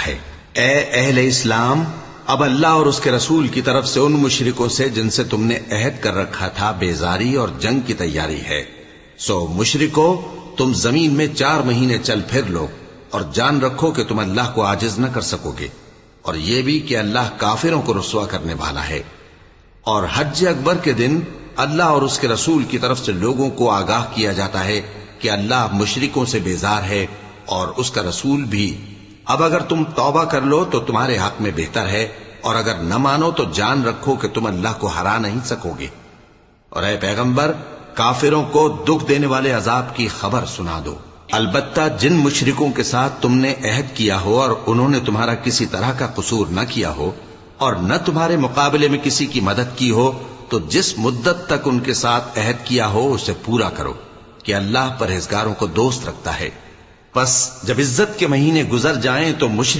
ہے۔ اے اہل اسلام، اب اللہ اور اس کے رسول کی طرف سے ان مشرکوں سے جن سے تم نے عہد کر رکھا تھا بیزاری اور جنگ کی تیاری ہے۔ سو مشرکو، تم زمین میں 4 مہینے چل پھر لو اور جان رکھو کہ تم اللہ کو عاجز نہ کر سکو گے، اور یہ بھی کہ اللہ کافروں کو رسوا کرنے والا ہے۔ اور حج اکبر کے دن اللہ اور اس کے رسول کی طرف سے لوگوں کو آگاہ کیا جاتا ہے کہ اللہ مشرکوں سے بیزار ہے اور اس کا رسول بھی۔ اب اگر تم توبہ کر لو تو تمہارے حق میں بہتر ہے، اور اگر نہ مانو تو جان رکھو کہ تم اللہ کو ہرا نہیں سکو گے۔ اور اے پیغمبر، کافروں کو دکھ دینے والے عذاب کی خبر سنا دو۔ البتہ جن مشرکوں کے ساتھ تم نے عہد کیا ہو اور انہوں نے تمہارا کسی طرح کا قصور نہ کیا ہو اور نہ تمہارے مقابلے میں کسی کی مدد کی ہو، تو جس مدت تک ان کے ساتھ عہد کیا ہو اسے پورا کرو، کہ اللہ پرہیزگاروں کو دوست رکھتا ہے۔ پس جب عزت کے مہینے گزر جائیں تو مشرک